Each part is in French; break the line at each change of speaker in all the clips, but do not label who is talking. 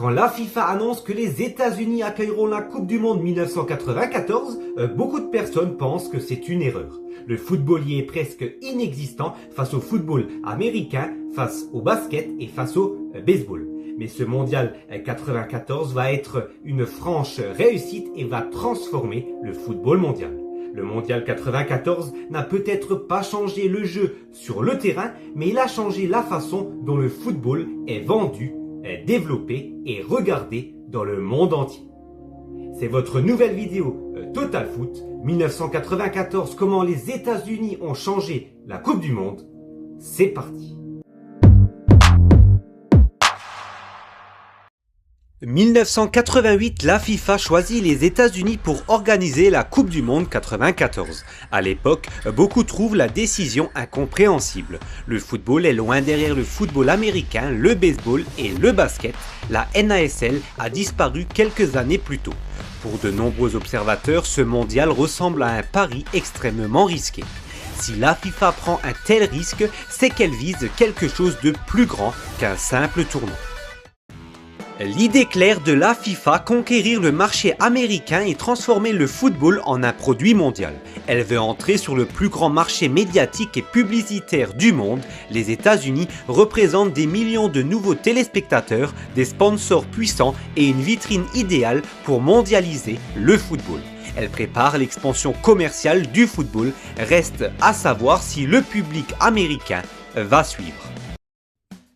Quand la FIFA annonce que les États-Unis accueilleront la Coupe du Monde 1994, beaucoup de personnes pensent que c'est une erreur. Le football y est presque inexistant face au football américain, face au basket et face au baseball. Mais ce mondial 94 va être une franche réussite et va transformer le football mondial. Le mondial 94 n'a peut-être pas changé le jeu sur le terrain, mais il a changé la façon dont le football est vendu, est développé et regardé dans le monde entier. C'est votre nouvelle vidéo Total Foot 1994, comment les États-Unis ont changé la Coupe du Monde. C'est parti. 1988, la FIFA choisit les États-Unis pour organiser la Coupe du Monde 94. À l'époque, beaucoup trouvent la décision incompréhensible. Le football est loin derrière le football américain, le baseball et le basket. La NASL a disparu quelques années plus tôt. Pour de nombreux observateurs, ce mondial ressemble à un pari extrêmement risqué. Si la FIFA prend un tel risque, c'est qu'elle vise quelque chose de plus grand qu'un simple tournoi. L'idée claire de la FIFA, conquérir le marché américain et transformer le football en un produit mondial. Elle veut entrer sur le plus grand marché médiatique et publicitaire du monde. Les États-Unis représentent des millions de nouveaux téléspectateurs, des sponsors puissants et une vitrine idéale pour mondialiser le football. Elle prépare l'expansion commerciale du football. Reste à savoir si le public américain va suivre.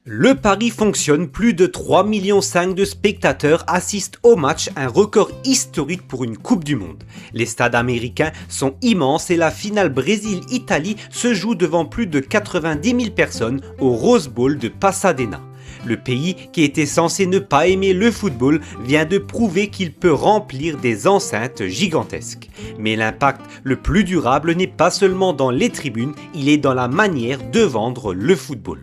Le pari fonctionne, plus de 3,5 millions de spectateurs assistent au match, un record historique pour une Coupe du Monde. Les stades américains sont immenses et la finale Brésil-Italie se joue devant plus de 90 000 personnes au Rose Bowl de Pasadena. Le pays qui était censé ne pas aimer le football vient de prouver qu'il peut remplir des enceintes gigantesques. Mais l'impact le plus durable n'est pas seulement dans les tribunes, il est dans la manière de vendre le football.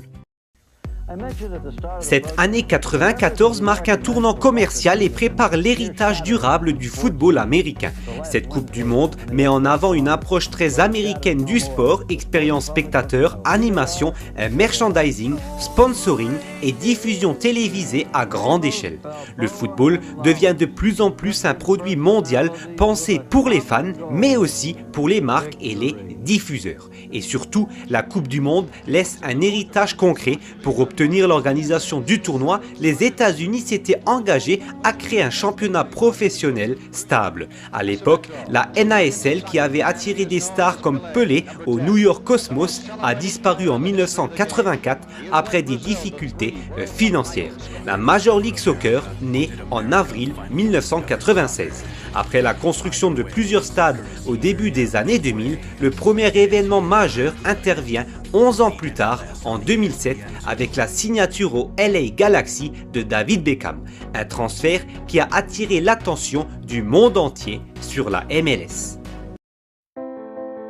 Cette année 94 marque un tournant commercial et prépare l'héritage durable du football américain. Cette Coupe du Monde met en avant une approche très américaine du sport, expérience spectateur, animation, merchandising, sponsoring et diffusion télévisée à grande échelle. Le football devient de plus en plus un produit mondial pensé pour les fans, mais aussi pour les marques et les diffuseurs. Et surtout, la Coupe du Monde laisse un héritage concret. Pour obtenir l'organisation du tournoi, les États-Unis s'étaient engagés à créer un championnat professionnel stable. À l'époque, la NASL, qui avait attiré des stars comme Pelé au New York Cosmos, a disparu en 1984 après des difficultés financières. La Major League Soccer naît en avril 1996. Après la construction de plusieurs stades au début des années 2000, le premier événement majeur intervient 11 ans plus tard, en 2007, avec la signature au LA Galaxy de David Beckham, un transfert qui a attiré l'attention du monde entier sur la MLS.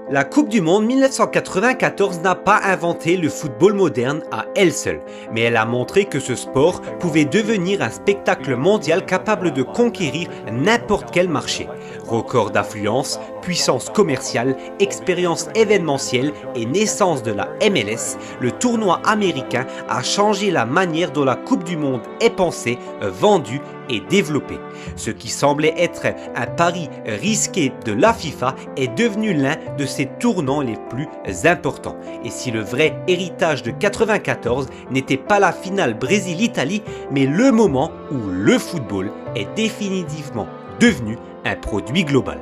La Coupe du Monde 1994 n'a pas inventé le football moderne à elle seule, mais elle a montré que ce sport pouvait devenir un spectacle mondial capable de conquérir n'importe quel marché. Record d'affluence, puissance commerciale, expérience événementielle et naissance de la MLS, le tournoi américain a changé la manière dont la Coupe du Monde est pensée, vendue et développée. Ce qui semblait être un pari risqué de la FIFA est devenu l'un de ses tournants les plus importants. Et si le vrai héritage de 94 n'était pas la finale Brésil-Italie, mais le moment où le football est définitivement devenu un produit global.